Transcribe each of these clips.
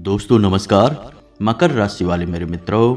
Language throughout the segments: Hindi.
दोस्तों नमस्कार। मकर राशि वाले मेरे मित्रों,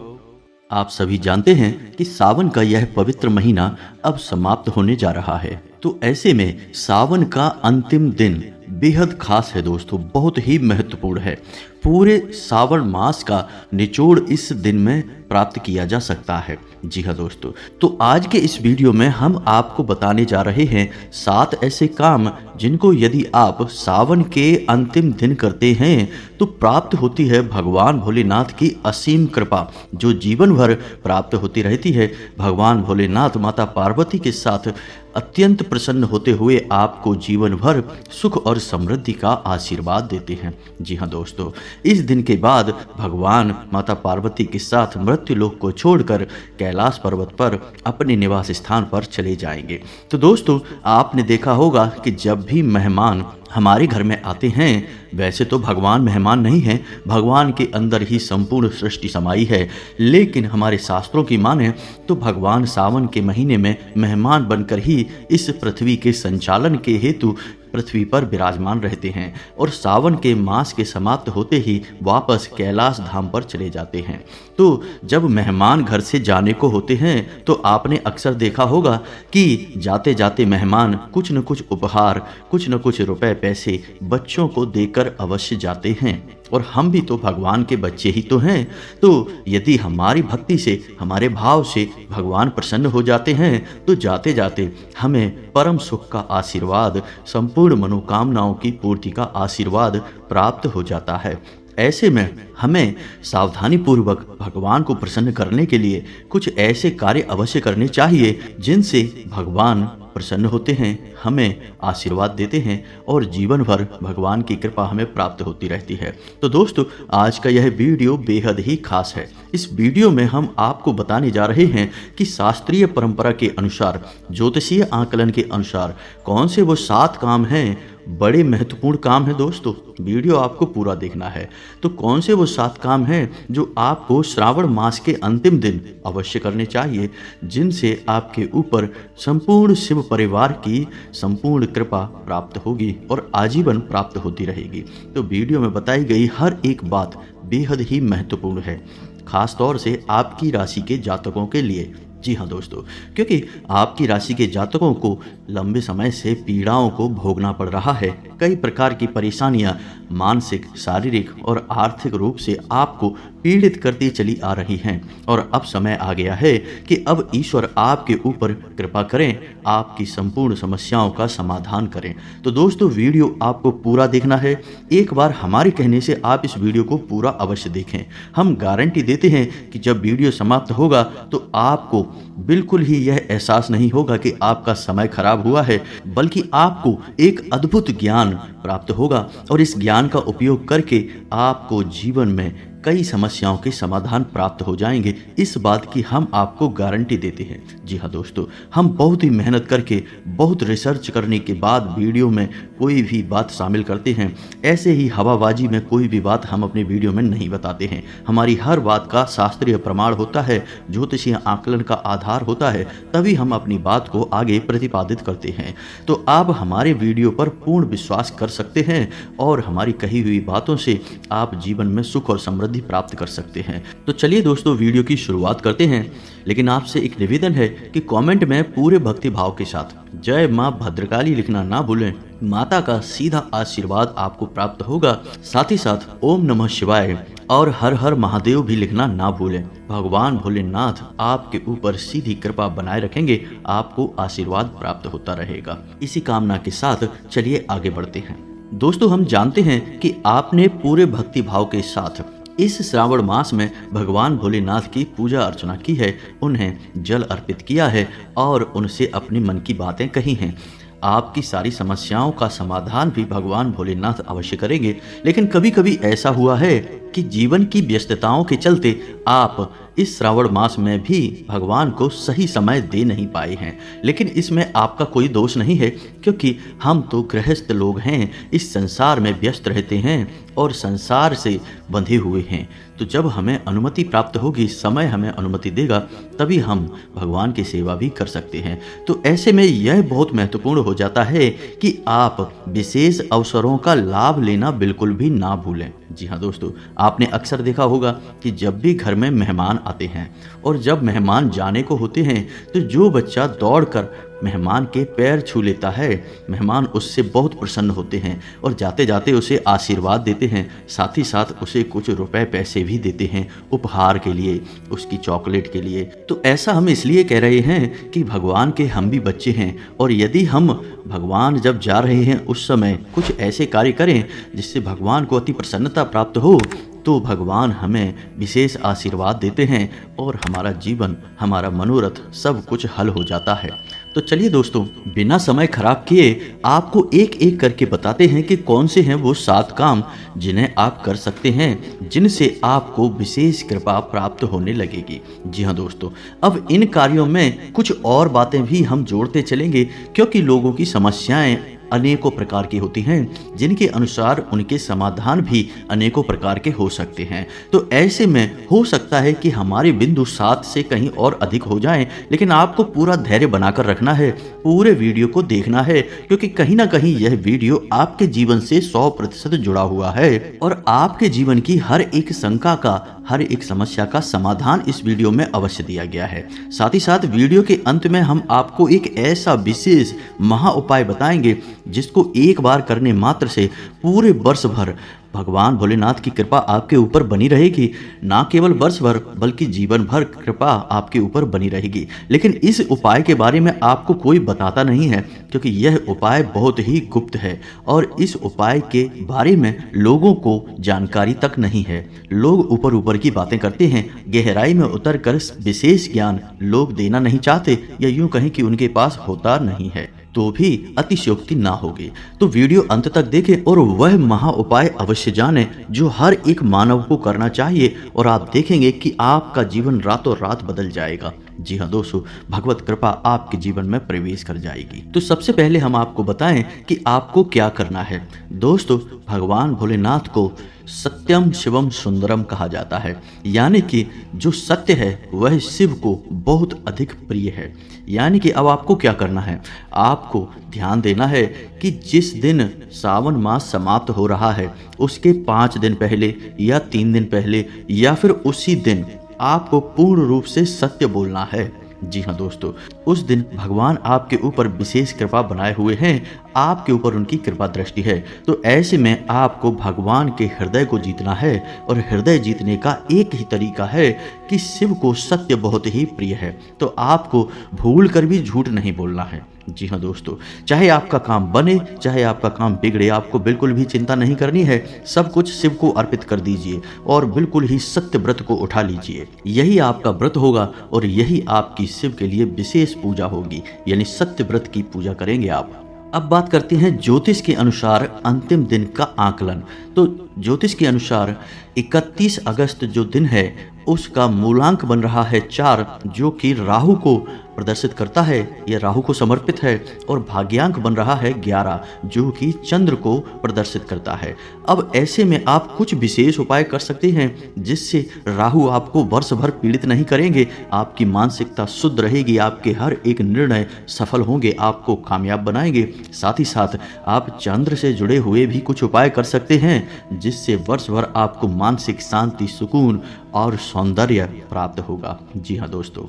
आप सभी जानते हैं कि सावन का यह पवित्र महीना अब समाप्त होने जा रहा है। तो ऐसे में सावन का अंतिम दिन बेहद खास है दोस्तों, बहुत ही महत्वपूर्ण है। पूरे सावन मास का निचोड़ इस दिन में प्राप्त किया जा सकता है। जी हाँ दोस्तों, तो आज के इस वीडियो में हम आपको बताने जा रहे हैं 7 ऐसे काम जिनको यदि आप सावन के अंतिम दिन करते हैं तो प्राप्त होती है भगवान भोलेनाथ की असीम कृपा, जो जीवन भर प्राप्त होती रहती है। भगवान भोलेनाथ माता पार्वती के साथ अत्यंत प्रसन्न होते हुए आपको जीवन भर सुख और समृद्धि का आशीर्वाद देते हैं। जी हाँ दोस्तों, इस दिन के बाद भगवान माता पार्वती के साथ मृत्यु लोक को छोड़कर कैलाश पर्वत पर अपने निवास स्थान पर चले जाएंगे। तो दोस्तों, आपने देखा होगा कि जब भी मेहमान हमारे घर में आते हैं, वैसे तो भगवान मेहमान नहीं हैं, भगवान के अंदर ही संपूर्ण सृष्टि समाई है, लेकिन हमारे शास्त्रों की माने तो भगवान सावन के महीने में मेहमान बनकर ही इस पृथ्वी के संचालन के हेतु पृथ्वी पर विराजमान रहते हैं और सावन के मास के समाप्त होते ही वापस कैलाश धाम पर चले जाते हैं। तो जब मेहमान घर से जाने को होते हैं तो आपने अक्सर देखा होगा कि जाते जाते मेहमान कुछ न कुछ उपहार, कुछ न कुछ रुपए पैसे बच्चों को देकर अवश्य जाते हैं। और हम भी तो भगवान के बच्चे ही तो हैं। तो यदि हमारी भक्ति से, हमारे भाव से भगवान प्रसन्न हो जाते हैं तो जाते जाते हमें परम सुख का आशीर्वाद, संपूर्ण मनोकामनाओं की पूर्ति का आशीर्वाद प्राप्त हो जाता है। ऐसे में हमें सावधानी पूर्वक भगवान को प्रसन्न करने के लिए कुछ ऐसे कार्य अवश्य करने चाहिए जिनसे भगवान प्रसन्न होते हैं, हमें आशीर्वाद देते हैं और जीवन भर भगवान की कृपा हमें प्राप्त होती रहती है। तो दोस्तों, आज का यह वीडियो बेहद ही खास है। इस वीडियो में हम आपको बताने जा रहे हैं कि शास्त्रीय परंपरा के अनुसार, ज्योतिषीय आकलन के अनुसार कौन से वो 7 काम हैं, बड़े महत्वपूर्ण काम है दोस्तों। वीडियो आपको पूरा देखना है। तो कौन से वो 7 काम हैं जो आपको श्रावण मास के अंतिम दिन अवश्य करने चाहिए, जिनसे आपके ऊपर संपूर्ण शिव परिवार की संपूर्ण कृपा प्राप्त होगी और आजीवन प्राप्त होती रहेगी। तो वीडियो में बताई गई हर एक बात बेहद ही महत्वपूर्ण है, खास तौर से आपकी राशि के जातकों के लिए। जी हाँ दोस्तों, क्योंकि आपकी राशि के जातकों को लंबे समय से पीड़ाओं को भोगना पड़ रहा है। कई प्रकार की परेशानियां मानसिक, शारीरिक और आर्थिक रूप से आपको पीड़ित करती चली आ रही हैं और अब समय आ गया है कि अब ईश्वर आपके ऊपर कृपा करें, आपकी संपूर्ण समस्याओं का समाधान करें। तो दोस्तों, वीडियो आपको पूरा देखना है। एक बार हमारे कहने से आप इस वीडियो को पूरा अवश्य देखें। हम गारंटी देते हैं कि जब वीडियो समाप्त होगा तो आपको बिल्कुल ही यह एहसास नहीं होगा कि आपका समय खराब हुआ है, बल्कि आपको एक अद्भुत ज्ञान प्राप्त होगा और इस ज्ञान का उपयोग करके आपको जीवन में कई समस्याओं के समाधान प्राप्त हो जाएंगे। इस बात की हम आपको गारंटी देते हैं। जी हाँ दोस्तों, हम बहुत ही मेहनत करके, बहुत रिसर्च करने के बाद वीडियो में कोई भी बात शामिल करते हैं। ऐसे ही हवाबाजी में कोई भी बात हम अपने वीडियो में नहीं बताते हैं। हमारी हर बात का शास्त्रीय प्रमाण होता है, ज्योतिषीय आकलन का आधार होता है, तभी हम अपनी बात को आगे प्रतिपादित करते हैं। तो आप हमारे वीडियो पर पूर्ण विश्वास कर सकते हैं और हमारी कही हुई बातों से आप जीवन में सुख और समृद्धि प्राप्त कर सकते हैं। तो चलिए दोस्तों, वीडियो की शुरुआत करते हैं। लेकिन आपसे एक निवेदन है कि कमेंट में पूरे भक्ति भाव के साथ जय मां भद्रकाली लिखना ना भूलें। माता का सीधा आशीर्वाद आपको प्राप्त होगा। साथ ही साथ ओम नमः शिवाय और हर हर महादेव भी लिखना ना भूलें। भगवान भोलेनाथ आपके ऊपर सीधी कृपा बनाए रखेंगे, आपको आशीर्वाद प्राप्त होता रहेगा। इसी कामना के साथ चलिए आगे बढ़ते हैं। दोस्तों, हम जानते हैं कि आपने पूरे भक्ति भाव के साथ इस श्रावण मास में भगवान भोलेनाथ की पूजा अर्चना की है, उन्हें जल अर्पित किया है और उनसे अपने मन की बातें कही हैं। आपकी सारी समस्याओं का समाधान भी भगवान भोलेनाथ अवश्य करेंगे। लेकिन कभी कभी ऐसा हुआ है कि जीवन की व्यस्तताओं के चलते आप इस श्रावण मास में भी भगवान को सही समय दे नहीं पाए हैं। लेकिन इसमें आपका कोई दोष नहीं है, क्योंकि हम तो गृहस्थ लोग हैं, इस संसार में व्यस्त रहते हैं और संसार से बंधे हुए हैं। तो जब हमें अनुमति प्राप्त होगी, समय हमें अनुमति देगा, तभी हम भगवान की सेवा भी कर सकते हैं। तो ऐसे में यह बहुत महत्वपूर्ण हो जाता है कि आप विशेष अवसरों का लाभ लेना बिल्कुल भी ना भूलें। जी हाँ दोस्तों, आपने अक्सर देखा होगा कि जब भी घर में मेहमान आते हैं और जब मेहमान जाने को होते हैं, तो जो बच्चा दौड़कर मेहमान के पैर छू लेता है, मेहमान उससे बहुत प्रसन्न होते हैं और जाते जाते उसे आशीर्वाद देते हैं, साथ ही साथ उसे कुछ रुपए पैसे भी देते हैं उपहार के लिए, उसकी चॉकलेट के लिए। तो ऐसा हम इसलिए कह रहे हैं कि भगवान के हम भी बच्चे हैं, और यदि हम भगवान जब जा रहे हैं उस समय कुछ ऐसे कार्य करें जिससे भगवान को अति प्रसन्नता प्राप्त हो, तो भगवान हमें विशेष आशीर्वाद देते हैं और हमारा जीवन, हमारा मनोरथ सब कुछ हल हो जाता है। तो चलिए दोस्तों, बिना समय खराब किए आपको एक एक करके बताते हैं कि कौन से हैं वो 7 काम जिन्हें आप कर सकते हैं, जिनसे आपको विशेष कृपा प्राप्त होने लगेगी। जी हाँ दोस्तों, अब इन कार्यों में कुछ और बातें भी हम जोड़ते चलेंगे, क्योंकि लोगों की समस्याएं अनेकों प्रकार की होती हैं, जिनके अनुसार उनके समाधान भी अनेकों प्रकार के हो सकते हैं। तो ऐसे में हो सकता है कि हमारे बिंदु 7 से कहीं और अधिक हो जाएं, लेकिन आपको पूरा धैर्य बनाकर रखना है, पूरे वीडियो को देखना है, क्योंकि कहीं ना कहीं यह वीडियो आपके जीवन से 100% जुड़ा हुआ है और आपके जीवन की हर एक शंका का, हर एक समस्या का समाधान इस वीडियो में अवश्य दिया गया है। साथ ही साथ वीडियो के अंत में हम आपको एक ऐसा विशेष महा उपाय बताएंगे जिसको एक बार करने मात्र से पूरे वर्ष भर भगवान भोलेनाथ की कृपा आपके ऊपर बनी रहेगी। ना केवल वर्ष भर बल्कि जीवन भर कृपा आपके ऊपर बनी रहेगी। लेकिन इस उपाय के बारे में आपको कोई बताता नहीं है, क्योंकि यह उपाय बहुत ही गुप्त है और इस उपाय के बारे में लोगों को जानकारी तक नहीं है। लोग ऊपर ऊपर की बातें करते हैं, गहराई में उतर कर विशेष ज्ञान लोग देना नहीं चाहते, या यूं कहें कि उनके पास होता नहीं है, तो भी अतिशयोक्ति ना होगी। तो वीडियो अंत तक देखें और वह महा उपाय अवश्य जानें जो हर एक मानव को करना चाहिए, और आप देखेंगे कि आपका जीवन रातों रात बदल जाएगा। जी हाँ दोस्तों, भगवत कृपा आपके जीवन में प्रवेश कर जाएगी। तो सबसे पहले हम आपको बताएं कि आपको क्या करना है। दोस्तों, भगवान भोलेनाथ को सत्यम शिवम सुंदरम कहा जाता है, यानी कि जो सत्य है वह शिव को बहुत अधिक प्रिय है। यानी कि अब आपको क्या करना है, आपको ध्यान देना है कि जिस दिन सावन मास समाप्त हो रहा है उसके 5 दिन पहले या 3 दिन पहले या फिर उसी दिन आपको पूर्ण रूप से सत्य बोलना है। जी हाँ दोस्तों, उस दिन भगवान आपके ऊपर विशेष कृपा बनाए हुए हैं, आपके ऊपर उनकी कृपा दृष्टि है। तो ऐसे में आपको भगवान के हृदय को जीतना है, और हृदय जीतने का एक ही तरीका है कि शिव को सत्य बहुत ही प्रिय है। तो आपको भूल कर भी झूठ नहीं बोलना है। जी हाँ दोस्तों, चाहे आपका काम बने चाहे आपका काम बिगड़े, आपको बिल्कुल भी चिंता नहीं करनी है। सब कुछ शिव को अर्पित कर दीजिए और बिल्कुल ही सत्य व्रत को उठा लीजिए। यही आपका व्रत होगा और यही आपकी शिव के लिए विशेष पूजा होगी, यानी सत्य व्रत की पूजा करेंगे आप। अब बात करते हैं ज्योतिष के अनुसार अंतिम दिन का आकलन। तो ज्योतिष के अनुसार 31 अगस्त जो दिन है उसका मूलांक बन रहा है 4, जो कि राहु को प्रदर्शित करता है, यह राहु को समर्पित है। और भाग्यांक बन रहा है 11, जो कि चंद्र को प्रदर्शित करता है। अब ऐसे में आप कुछ विशेष उपाय कर सकते हैं जिससे राहु आपको वर्ष भर पीड़ित नहीं करेंगे, आपकी मानसिकता शुद्ध रहेगी, आपके हर एक निर्णय सफल होंगे, आपको कामयाब बनाएंगे। साथ ही साथ आप चंद्र से जुड़े हुए भी कुछ उपाय कर सकते हैं जिससे वर्ष भर आपको मानसिक शांति, सुकून और सौंदर्य प्राप्त होगा। जी हाँ दोस्तों,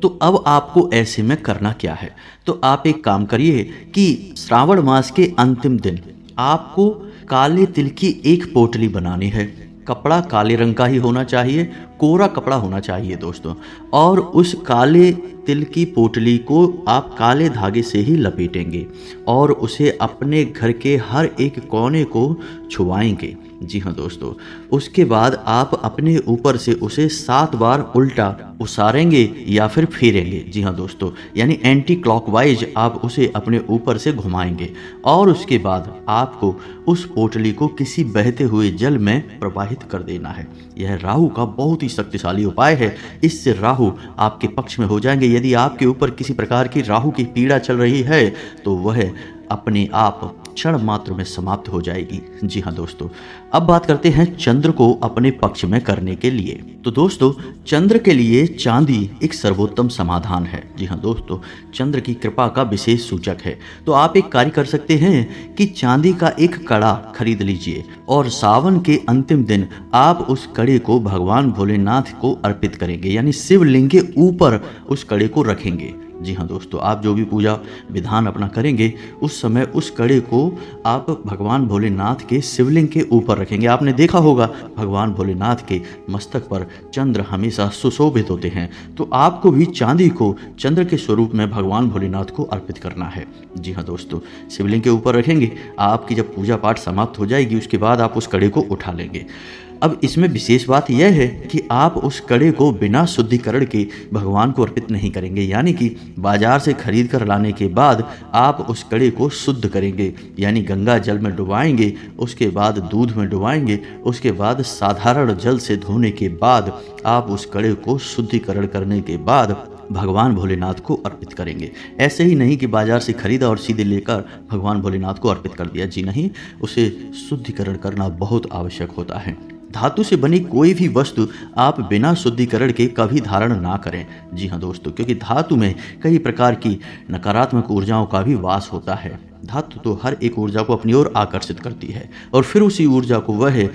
तो अब आपको ऐसे में करना क्या है, तो आप एक काम करिए कि श्रावण मास के अंतिम दिन आपको काले तिल की एक पोटली बनानी है। कपड़ा काले रंग का ही होना चाहिए, कोरा कपड़ा होना चाहिए दोस्तों। और उस काले तिल की पोटली को आप काले धागे से ही लपेटेंगे और उसे अपने घर के हर एक कोने को छुआएंगे। जी हाँ दोस्तों, उसके बाद आप अपने ऊपर से उसे 7 बार उल्टा उसारेंगे या फिर फेरेंगे। जी हाँ दोस्तों, यानी एंटी क्लॉकवाइज आप उसे अपने ऊपर से घुमाएंगे। और उसके बाद आपको उस पोटली को किसी बहते हुए जल में प्रवाहित कर देना है। यह राहु का बहुत ही शक्तिशाली उपाय है, इससे राहु आपके पक्ष में हो जाएंगे। यदि आपके ऊपर किसी प्रकार की राहु की पीड़ा चल रही है तो वह अपने आप क्षण मात्र में समाप्त हो जाएगी। जी हाँ दोस्तों, अब बात करते हैं चंद्र को अपने पक्ष में करने के लिए। तो दोस्तों, चंद्र के लिए चांदी एक सर्वोत्तम समाधान है। जी हाँ दोस्तों, चंद्र की कृपा का विशेष सूचक है। तो आप एक कार्य कर सकते हैं कि चांदी का एक कड़ा खरीद लीजिए और सावन के अंतिम दिन आप उस कड़े को भगवान भोलेनाथ को अर्पित करेंगे, यानी शिवलिंग के ऊपर उस कड़े को रखेंगे। जी हाँ दोस्तों, आप जो भी पूजा विधान अपना करेंगे उस समय उस कड़े को आप भगवान भोलेनाथ के शिवलिंग के ऊपर रखेंगे। आपने देखा होगा भगवान भोलेनाथ के मस्तक पर चंद्र हमेशा सुशोभित होते हैं, तो आपको भी चांदी को चंद्र के स्वरूप में भगवान भोलेनाथ को अर्पित करना है। जी हाँ दोस्तों, शिवलिंग के ऊपर रखेंगे। आपकी जब पूजा पाठ समाप्त हो जाएगी उसके बाद आप उस कड़े को उठा लेंगे। अब इसमें विशेष बात यह है कि आप उस कड़े को बिना शुद्धिकरण के भगवान को अर्पित नहीं करेंगे, यानी कि बाजार से खरीद कर लाने के बाद आप उस कड़े को शुद्ध करेंगे, यानी गंगा जल में डुबाएंगे, उसके बाद दूध में डुबाएंगे, उसके बाद साधारण जल से धोने के बाद आप उस कड़े को शुद्धिकरण करने के बाद भगवान भोलेनाथ को अर्पित करेंगे। ऐसे ही नहीं कि बाजार से खरीदा और सीधे लेकर भगवान भोलेनाथ को अर्पित कर दिया। जी नहीं, उसे शुद्धिकरण करना बहुत आवश्यक होता है। धातु से बनी कोई भी वस्तु आप बिना शुद्धिकरण के कभी धारण ना करें। जी हाँ दोस्तों, क्योंकि धातु में कई प्रकार की नकारात्मक ऊर्जाओं का भी वास होता है। धातु तो हर एक ऊर्जा को अपनी ओर आकर्षित करती है और फिर उसी ऊर्जा को वह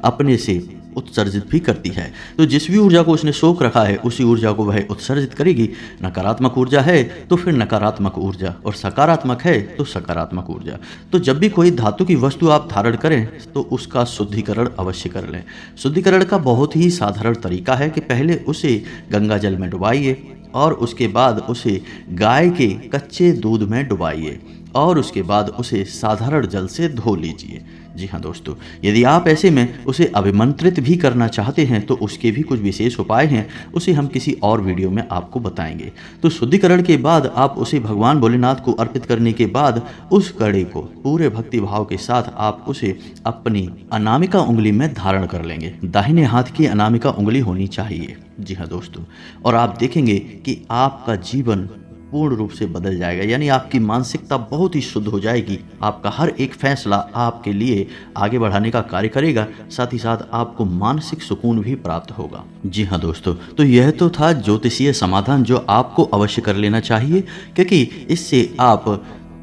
अपने से उत्सर्जित भी करती है। तो जिस भी ऊर्जा को उसने सोख रखा है उसी ऊर्जा को वह उत्सर्जित करेगी। नकारात्मक ऊर्जा है तो फिर नकारात्मक ऊर्जा, और सकारात्मक है तो सकारात्मक ऊर्जा। तो जब भी कोई धातु की वस्तु आप धारण करें तो उसका शुद्धिकरण अवश्य कर लें। शुद्धिकरण का बहुत ही साधारण तरीका है कि पहले उसे गंगा जल में डुबाइए और उसके बाद उसे गाय के कच्चे दूध में डुबाइए और उसके बाद उसे साधारण जल से धो लीजिए। जी हाँ दोस्तों, यदि आप ऐसे में उसे अभिमंत्रित भी करना चाहते हैं तो उसके भी कुछ विशेष उपाय हैं, उसे हम किसी और वीडियो में आपको बताएंगे। तो शुद्धिकरण के बाद आप उसे भगवान भोलेनाथ को अर्पित करने के बाद उस कड़े को पूरे भक्ति भाव के साथ आप उसे अपनी अनामिका उंगली में धारण कर लेंगे। दाहिने हाथ की अनामिका उंगली होनी चाहिए। जी हाँ दोस्तों, और आप देखेंगे कि आपका जीवन पूर्ण रूप से बदल जाएगा, यानी आपकी मानसिकता बहुत ही शुद्ध हो जाएगी। आपका हर एक फैसला आपके लिए आगे बढ़ाने का कार्य करेगा, साथ ही साथ आपको मानसिक सुकून भी प्राप्त होगा। जी हाँ दोस्तों, तो यह तो था ज्योतिषीय समाधान जो आपको अवश्य कर लेना चाहिए, क्योंकि इससे आप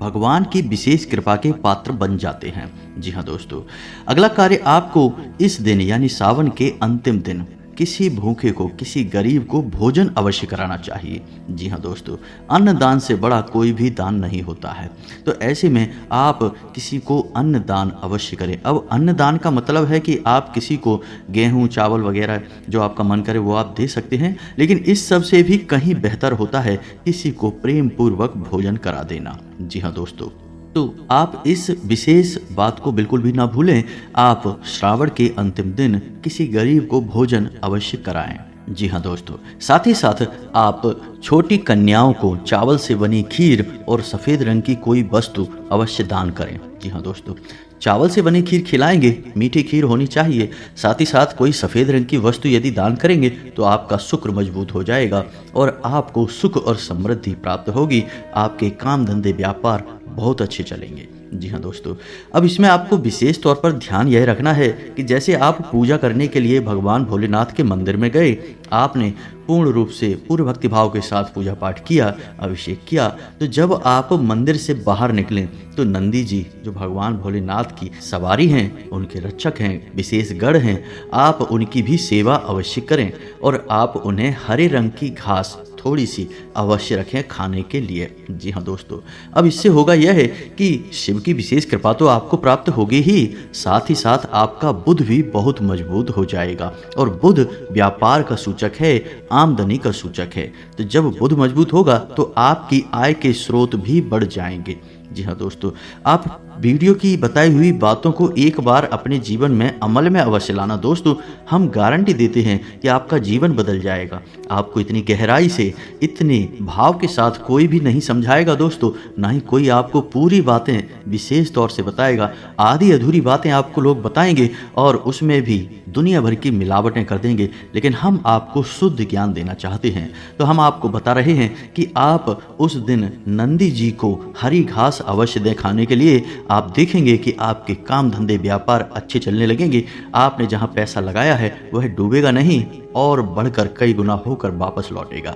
भगवान की विशेष कृपा के पात्र बन जाते हैं। जी हाँ दोस्तों, अगला कार्य आपको इस दिन यानी सावन के अंतिम दिन किसी भूखे को, किसी गरीब को भोजन अवश्य कराना चाहिए। जी हाँ दोस्तों, अन्न दान से बड़ा कोई भी दान नहीं होता है। तो ऐसे में आप किसी को अन्न दान अवश्य करें। अब अन्न दान का मतलब है कि आप किसी को गेहूं, चावल वगैरह जो आपका मन करे वो आप दे सकते हैं, लेकिन इस सब से भी कहीं बेहतर होता है किसी को प्रेम पूर्वक भोजन करा देना। जी हाँ दोस्तों, तो आप इस विशेष बात को बिल्कुल भी ना भूलें। आप श्रावण के अंतिम दिन किसी गरीब को भोजन अवश्य कराएं। जी हाँ दोस्तों, साथ ही साथ आप छोटी कन्याओं को चावल से बनी खीर और सफ़ेद रंग की कोई वस्तु अवश्य दान करें। जी हाँ दोस्तों, चावल से बनी खीर खिलाएंगे, मीठी खीर होनी चाहिए। साथ ही साथ कोई सफ़ेद रंग की वस्तु यदि दान करेंगे तो आपका शुक्र मजबूत हो जाएगा और आपको सुख और समृद्धि प्राप्त होगी। आपके काम धंधे व्यापार बहुत अच्छे चलेंगे। जी हाँ दोस्तों, अब इसमें आपको विशेष तौर पर ध्यान यह रखना है कि जैसे आप पूजा करने के लिए भगवान भोलेनाथ के मंदिर में गए, आपने पूर्ण रूप से पूर्ण भक्ति भाव के साथ पूजा पाठ किया, अभिषेक किया, तो जब आप मंदिर से बाहर निकलें तो नंदी जी जो भगवान भोलेनाथ की सवारी हैं, उनके रक्षक हैं, विशेष गढ़ हैं, आप उनकी भी सेवा अवश्य करें और आप उन्हें हरे रंग की घास थोड़ी सी अवश्य रखें खाने के लिए। जी हाँ दोस्तों, अब इससे होगा यह है कि शिव की विशेष कृपा तो आपको प्राप्त होगी ही, साथ ही साथ आपका बुध भी बहुत मजबूत हो जाएगा और बुध व्यापार का सूचक है, आमदनी का सूचक है। तो जब बुध मजबूत होगा तो आपकी आय के स्रोत भी बढ़ जाएंगे। जी हाँ दोस्तों, आप वीडियो की बताई हुई बातों को एक बार अपने जीवन में अमल में अवश्य लाना। दोस्तों, हम गारंटी देते हैं कि आपका जीवन बदल जाएगा। आपको इतनी गहराई से, इतने भाव के साथ कोई भी नहीं समझाएगा दोस्तों, ना ही कोई आपको पूरी बातें विशेष तौर से बताएगा। आधी अधूरी बातें आपको लोग बताएंगे और उसमें भी दुनिया भर की मिलावटें कर देंगे, लेकिन हम आपको शुद्ध ज्ञान देना चाहते हैं। तो हम आपको बता रहे हैं कि आप उस दिन नंदी जी को हरी घास प्रयास अवश्य दें खाने के लिए। आप देखेंगे कि आपके काम धंधे व्यापार अच्छे चलने लगेंगे। आपने जहां पैसा लगाया है वह डूबेगा नहीं और बढ़कर कई गुना होकर वापस लौटेगा।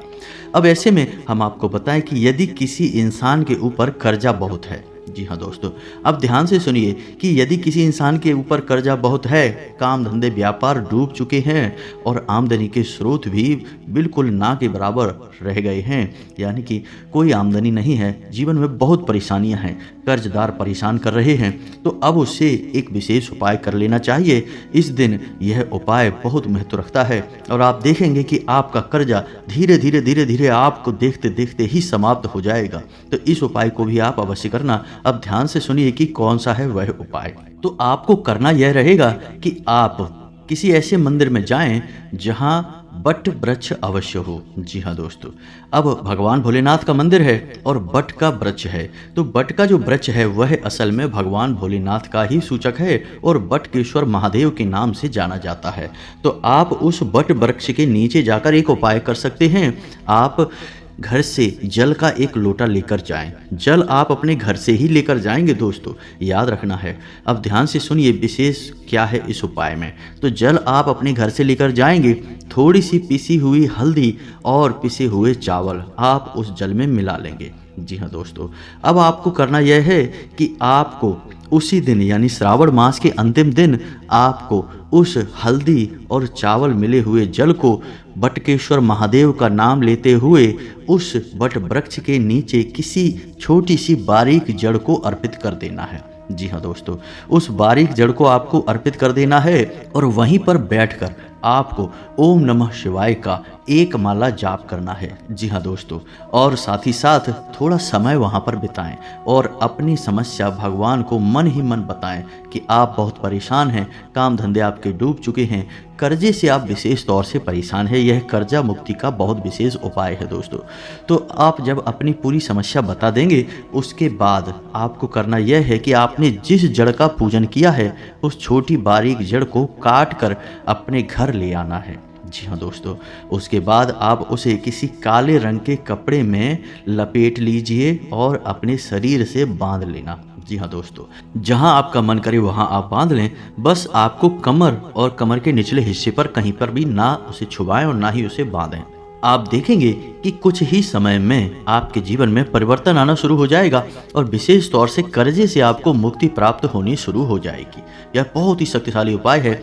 अब ऐसे में हम आपको बताएं कि यदि किसी इंसान के ऊपर कर्जा बहुत है, जी हाँ दोस्तों, अब ध्यान से सुनिए कि यदि किसी इंसान के ऊपर कर्जा बहुत है, काम धंधे व्यापार डूब चुके हैं और आमदनी के स्रोत भी बिल्कुल ना के बराबर रह गए हैं, यानी कि कोई आमदनी नहीं है, जीवन में बहुत परेशानियां हैं, कर्जदार परेशान कर रहे हैं, तो अब उससे एक विशेष उपाय कर लेना चाहिए। इस दिन यह उपाय बहुत महत्व रखता है और आप देखेंगे कि आपका कर्जा धीरे धीरे आपको देखते देखते ही समाप्त हो जाएगा। तो इस उपाय को भी आप अवश्य करना। अब ध्यान से सुनिए कि कौन सा है वह उपाय। तो आपको करना यह रहेगा कि आप किसी ऐसे मंदिर में जाएं जहां बट वृक्ष अवश्य हो। जी हाँ दोस्तों, अब भगवान भोलेनाथ का मंदिर है और बट का वृक्ष है, तो बट का जो वृक्ष है वह असल में भगवान भोलेनाथ का ही सूचक है और बटकेश्वर महादेव के नाम से जाना जाता है। तो आप उस बट वृक्ष के नीचे जाकर एक उपाय कर सकते हैं। आप घर से जल का एक लोटा लेकर जाएं। जल आप अपने घर से ही लेकर जाएंगे दोस्तों, याद रखना है। अब ध्यान से सुनिए विशेष क्या है इस उपाय में। तो जल आप अपने घर से लेकर जाएंगे, थोड़ी सी पिसी हुई हल्दी और पिसे हुए चावल आप उस जल में मिला लेंगे। जी हाँ दोस्तों, अब आपको करना यह है कि आपको उसी दिन यानी श्रावण मास के अंतिम दिन आपको उस हल्दी और चावल मिले हुए जल को बटकेश्वर महादेव का नाम लेते हुए उस बट वृक्ष के नीचे किसी छोटी सी बारीक जड़ को अर्पित कर देना है। जी हाँ दोस्तों, उस बारीक जड़ को आपको अर्पित कर देना है और वहीं पर बैठकर आपको ओम नमः शिवाय का एक माला जाप करना है। जी हाँ दोस्तों, और साथ ही साथ थोड़ा समय वहाँ पर बिताएं और अपनी समस्या भगवान को मन ही मन बताएं कि आप बहुत परेशान हैं, काम धंधे आपके डूब चुके हैं, कर्जे से आप विशेष तौर से परेशान हैं। यह कर्जा मुक्ति का बहुत विशेष उपाय है दोस्तों। तो आप जब अपनी पूरी समस्या बता देंगे, उसके बाद आपको करना यह है कि आपने जिस जड़ का पूजन किया है उस छोटी बारीक जड़ को काट कर अपने घर ले आना है। जी हाँ दोस्तों, उसके बाद आप उसे किसी काले रंग के कपड़े में लपेट लीजिए और अपने शरीर से बांध लेना। जी हाँ दोस्तों, जहां आपका मन करे वहां आप बांध लें, बस आपको कमर और कमर के निचले हिस्से पर कहीं पर भी ना उसे छुपाएं और ना ही उसे बांधें। आप देखेंगे कि कुछ ही समय में आपके जीवन में परिवर्तन आना शुरू हो जाएगा और विशेष तौर से कर्जे से आपको मुक्ति प्राप्त होनी शुरू हो जाएगी। यह बहुत ही शक्तिशाली उपाय है,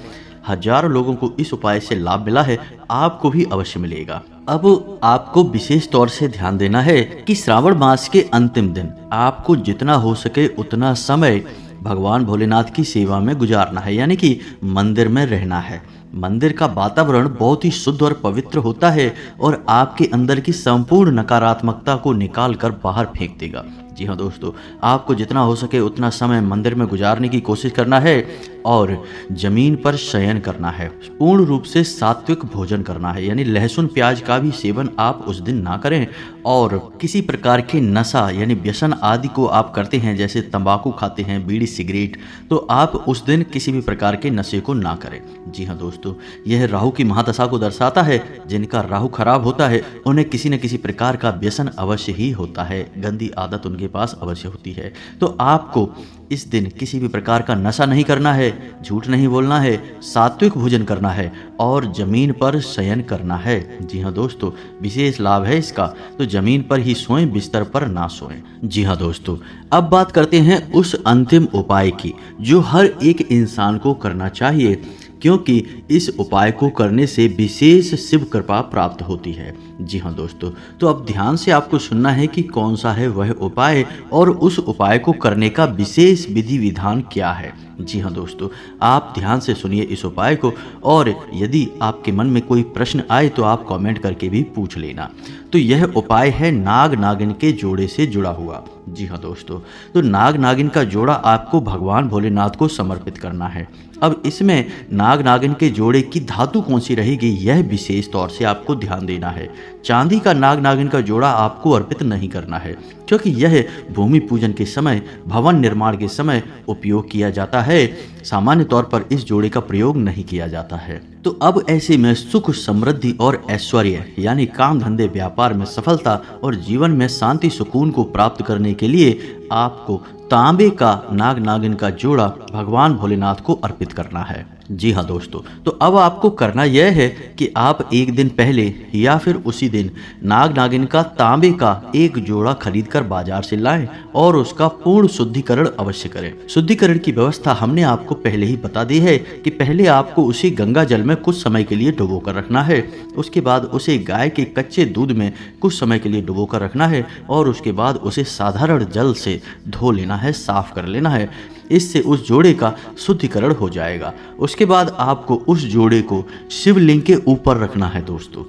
हजारों लोगों को इस उपाय से लाभ मिला है, आपको भी अवश्य मिलेगा। अब आपको विशेष तौर से ध्यान देना है कि श्रावण मास के अंतिम दिन आपको जितना हो सके उतना समय भगवान भोलेनाथ की सेवा में गुजारना है, यानी कि मंदिर में रहना है। मंदिर का वातावरण बहुत ही शुद्ध और पवित्र होता है और आपके अंदर की संपूर्ण नकारात्मकता को निकाल कर बाहर फेंक देगा। जी हाँ दोस्तों, आपको जितना हो सके उतना समय मंदिर में गुजारने की कोशिश करना है और जमीन पर शयन करना है। पूर्ण रूप से सात्विक भोजन करना है, यानी लहसुन प्याज का भी सेवन आप उस दिन ना करें और किसी प्रकार के नशा यानी व्यसन आदि को आप करते हैं, जैसे तंबाकू खाते हैं, बीड़ी सिगरेट, तो आप उस दिन किसी भी प्रकार के नशे को ना करें। जी हाँ दोस्तों, यह राहु की महादशा को दर्शाता है। जिनका राहु खराब होता है उन्हें किसी न किसी प्रकार का व्यसन अवश्य ही होता है, गंदी आदत उनके पास अवश्य होती है। तो आपको इस दिन किसी भी प्रकार का नशा नहीं करना है, झूठ नहीं बोलना है, सात्विक भोजन करना है और जमीन पर शयन करना है। जी हाँ दोस्तों, विशेष लाभ है इसका, तो जमीन पर ही सोएं, बिस्तर पर ना सोएं। जी हाँ दोस्तों, अब बात करते हैं उस अंतिम उपाय की जो हर एक इंसान को करना चाहिए, क्योंकि इस उपाय को करने से विशेष शिव कृपा प्राप्त होती है। जी हाँ दोस्तों, तो अब ध्यान से आपको सुनना है कि कौन सा है वह उपाय और उस उपाय को करने का विशेष विधि विधान क्या है। जी हाँ दोस्तों, आप ध्यान से सुनिए इस उपाय को और यदि आपके मन में कोई प्रश्न आए तो आप कमेंट करके भी पूछ लेना। तो यह उपाय है नाग नागिन के जोड़े से जुड़ा हुआ। जी हाँ दोस्तों, तो नाग नागिन का जोड़ा आपको भगवान भोलेनाथ को समर्पित करना है। अब इसमें नाग नागिन के जोड़े की धातु कौन सी रहेगी, यह विशेष तौर से आपको ध्यान देना है। चांदी का नाग नागिन का जोड़ा आपको अर्पित नहीं करना है, क्योंकि यह भूमि पूजन के समय, भवन निर्माण के समय उपयोग किया जाता है। सामान्य तौर पर इस जोड़े का प्रयोग नहीं किया जाता है। तो अब ऐसे में सुख, समृद्धि और ऐश्वर्य यानी काम धंधे, व्यापार में सफलता और जीवन में शांति सुकून को प्राप्त करने के लिए आपको तांबे का नाग नागिन का जोड़ा भगवान भोलेनाथ को अर्पित करना है। जी हाँ दोस्तों, तो अब आपको करना यह है कि आप एक दिन पहले या फिर उसी दिन नाग नागिन का तांबे का एक जोड़ा खरीद कर बाजार से लाएं और उसका पूर्ण शुद्धिकरण अवश्य करें। शुद्धिकरण की व्यवस्था हमने आपको पहले ही बता दी है कि पहले आपको उसे गंगा जल में कुछ समय के लिए डुबो कर रखना है। उसके बाद उसे गाय के कच्चे दूध में कुछ समय के लिए डुबो कर रखना है और उसके बाद उसे साधारण जल से धो लेना है, साफ कर लेना है। इससे उस जोड़े का शुद्धिकरण हो जाएगा। उसके बाद आपको उस जोड़े को शिवलिंग के ऊपर रखना है। दोस्तों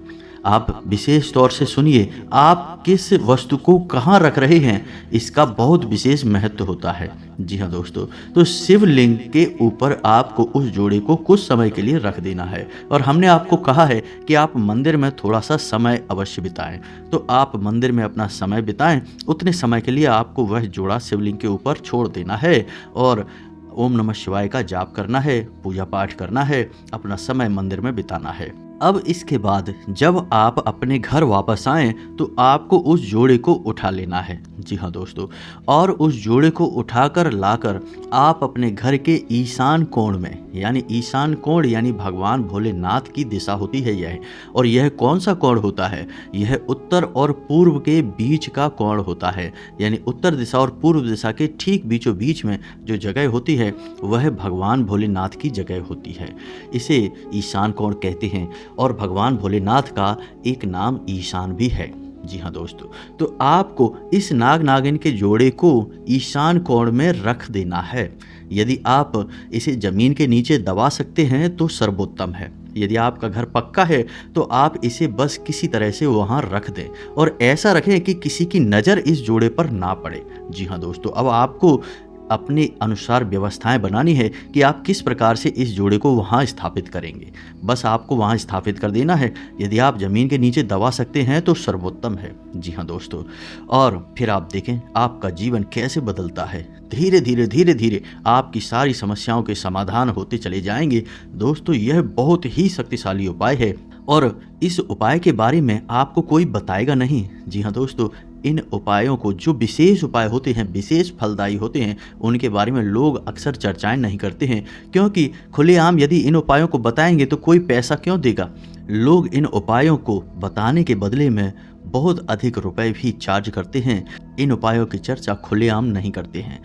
आप विशेष तौर से सुनिए, आप किस वस्तु को कहाँ रख रहे हैं इसका बहुत विशेष महत्व होता है। जी हाँ दोस्तों, तो शिवलिंग के ऊपर आपको उस जोड़े को कुछ समय के लिए रख देना है। और हमने आपको कहा है कि आप मंदिर में थोड़ा सा समय अवश्य बिताएं, तो आप मंदिर में अपना समय बिताएं। उतने समय के लिए आपको वह जोड़ा शिवलिंग के ऊपर छोड़ देना है और ओम नमः शिवाय का जाप करना है, पूजा पाठ करना है, अपना समय मंदिर में बिताना है। अब इसके बाद जब आप अपने घर वापस आएं तो आपको उस जोड़े को उठा लेना है। जी हाँ दोस्तों, और उस जोड़े को उठाकर लाकर आप अपने घर के ईशान कोण में, यानी ईशान कोण यानी भगवान भोलेनाथ की दिशा होती है यह। और यह कौन सा कोण होता है, यह उत्तर और पूर्व के बीच का कोण होता है। यानी उत्तर दिशा और पूर्व दिशा के ठीक बीचों बीच में जो जगह होती है वह भगवान भोलेनाथ की जगह होती है। इसे ईशान कोण कहते हैं और भगवान भोलेनाथ का एक नाम ईशान भी है। जी हाँ दोस्तों, तो आपको इस नाग नागिन के जोड़े को ईशान कोण में रख देना है। यदि आप इसे जमीन के नीचे दबा सकते हैं तो सर्वोत्तम है। यदि आपका घर पक्का है तो आप इसे बस किसी तरह से वहाँ रख दें और ऐसा रखें कि किसी की नज़र इस जोड़े पर ना पड़े। जी हाँ दोस्तों, अब आपको अपने अनुसार व्यवस्थाएं बनानी है कि आप किस प्रकार से इस जोड़े को वहाँ स्थापित करेंगे। बस आपको वहाँ स्थापित कर देना है। यदि आप ज़मीन के नीचे दबा सकते हैं तो सर्वोत्तम है। जी हाँ दोस्तों, और फिर आप देखें आपका जीवन कैसे बदलता है। धीरे धीरे धीरे धीरे आपकी सारी समस्याओं के समाधान होते चले जाएंगे। दोस्तों यह बहुत ही शक्तिशाली उपाय है और इस उपाय के बारे में आपको कोई बताएगा नहीं। जी हाँ दोस्तों, इन उपायों को, जो विशेष उपाय होते हैं, विशेष फलदायी होते हैं, उनके बारे में लोग अक्सर चर्चाएं नहीं करते हैं, क्योंकि खुलेआम यदि इन उपायों को बताएंगे तो कोई पैसा क्यों देगा। लोग इन उपायों को बताने के बदले में बहुत अधिक रुपए भी चार्ज करते हैं। इन उपायों की चर्चा खुलेआम नहीं करते हैं,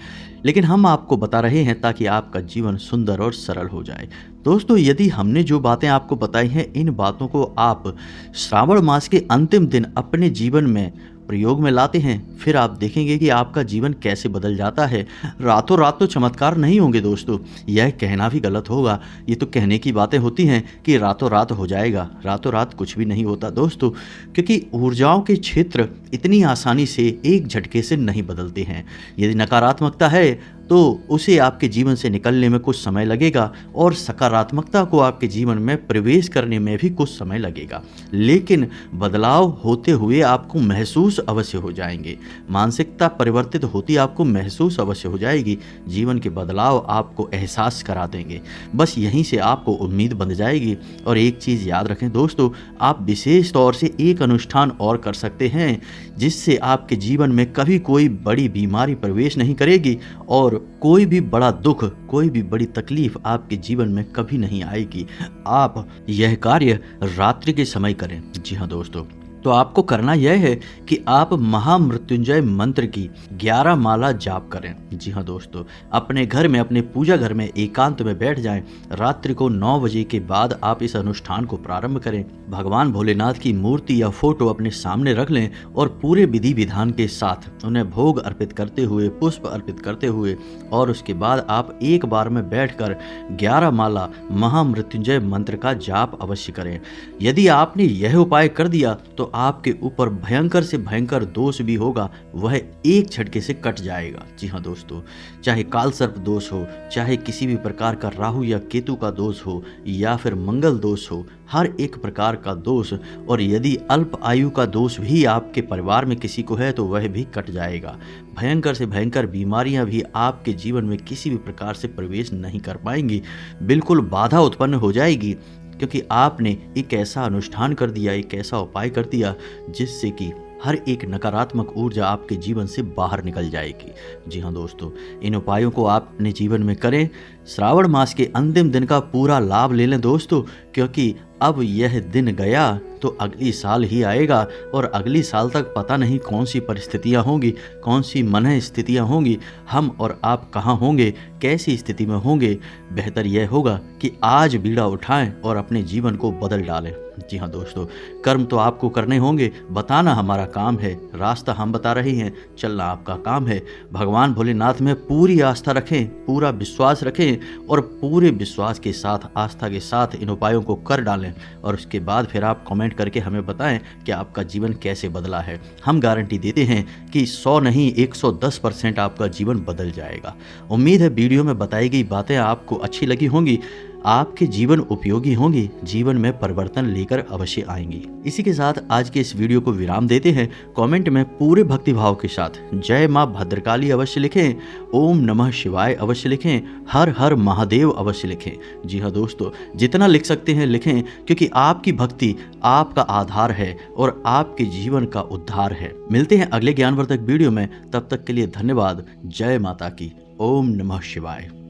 लेकिन हम आपको बता रहे हैं ताकि आपका जीवन सुंदर और सरल हो जाए। दोस्तों यदि हमने जो बातें आपको बताई हैं, इन बातों को आप श्रावण मास के अंतिम दिन अपने जीवन में प्रयोग में लाते हैं, फिर आप देखेंगे कि आपका जीवन कैसे बदल जाता है। रातों रात तो चमत्कार नहीं होंगे दोस्तों, यह कहना भी गलत होगा। ये तो कहने की बातें होती हैं कि रातों रात हो जाएगा, रातों रात कुछ भी नहीं होता दोस्तों, क्योंकि ऊर्जाओं के क्षेत्र इतनी आसानी से एक झटके से नहीं बदलते हैं। यदि नकारात्मकता है तो उसे आपके जीवन से निकलने में कुछ समय लगेगा और सकारात्मकता को आपके जीवन में प्रवेश करने में भी कुछ समय लगेगा, लेकिन बदलाव होते हुए आपको महसूस अवश्य हो जाएंगे। मानसिकता परिवर्तित होती आपको महसूस अवश्य हो जाएगी। जीवन के बदलाव आपको एहसास करा देंगे। बस यहीं से आपको उम्मीद बन जाएगी। और एक चीज़ याद रखें दोस्तों, आप विशेष तौर से एक अनुष्ठान और कर सकते हैं जिससे आपके जीवन में कभी कोई बड़ी बीमारी प्रवेश नहीं करेगी और कोई भी बड़ा दुख, कोई भी बड़ी तकलीफ आपके जीवन में कभी नहीं आएगी। आप यह कार्य रात्रि के समय करें। जी हाँ दोस्तों, तो आपको करना यह है कि आप महामृत्युंजय मंत्र की 11 माला जाप करें। जी हाँ दोस्तों, अपने घर में, अपने पूजा घर में एकांत में बैठ जाएं। रात्रि को 9 बजे के बाद आप इस अनुष्ठान को प्रारंभ करें। भगवान भोलेनाथ की मूर्ति या फोटो अपने सामने रख लें और पूरे विधि विधान के साथ उन्हें भोग अर्पित करते हुए, पुष्प अर्पित करते हुए, और उसके बाद आप एक बार में बैठकर 11 माला महामृत्युंजय मंत्र का जाप अवश्य करें। यदि आपने यह उपाय कर दिया तो आपके ऊपर भयंकर से भयंकर दोष भी होगा होगा वह एक झटके से कट जाएगा। जी हाँ दोस्तों, चाहे काल सर्प दोष हो, चाहे किसी भी प्रकार का राहु या केतु का दोष हो या फिर मंगल दोष हो, हर एक प्रकार का दोष, और यदि अल्प आयु का दोष भी आपके परिवार में किसी को है तो वह भी कट जाएगा। भयंकर से भयंकर बीमारियां भी आपके जीवन में किसी भी प्रकार से प्रवेश नहीं कर पाएंगी, बिल्कुल बाधा उत्पन्न हो जाएगी, क्योंकि आपने एक ऐसा अनुष्ठान कर दिया, एक ऐसा उपाय कर दिया जिससे कि हर एक नकारात्मक ऊर्जा आपके जीवन से बाहर निकल जाएगी। जी हाँ दोस्तों, इन उपायों को आप अपने जीवन में करें। श्रावण मास के अंतिम दिन का पूरा लाभ ले लें दोस्तों, क्योंकि अब यह दिन गया तो अगली साल ही आएगा, और अगली साल तक पता नहीं कौन सी परिस्थितियां होंगी, कौन सी मन स्थितियां होंगी, हम और आप कहाँ होंगे, कैसी स्थिति में होंगे। बेहतर यह होगा कि आज बीड़ा उठाएं और अपने जीवन को बदल डालें। जी हाँ दोस्तों, कर्म तो आपको करने होंगे, बताना हमारा काम है, रास्ता हम बता रहे हैं, चलना आपका काम है। भगवान भोलेनाथ में पूरी आस्था रखें, पूरा विश्वास रखें, और पूरे विश्वास के साथ, आस्था के साथ इन उपायों को कर डालें, और उसके बाद फिर आप कमेंट करके हमें बताएं कि आपका जीवन कैसे बदला है। हम गारंटी देते हैं कि 100 नहीं 110% आपका जीवन बदल जाएगा। उम्मीद है वीडियो में बताई गई बातें आपको अच्छी लगी होंगी, आपके जीवन उपयोगी होंगी, जीवन में परिवर्तन लेकर अवश्य आएंगी। इसी के साथ आज के इस वीडियो को विराम देते हैं। कमेंट में पूरे भक्तिभाव के साथ जय मां भद्रकाली अवश्य लिखें, ओम नमः शिवाय अवश्य लिखें, हर हर महादेव अवश्य लिखें। जी हाँ दोस्तों, जितना लिख सकते हैं लिखें, क्योंकि आपकी भक्ति आपका आधार है और आपके जीवन का उद्धार है। मिलते हैं अगले ज्ञानवर्धक वीडियो में, तब तक के लिए धन्यवाद। जय माता की। ओम नमः शिवाय।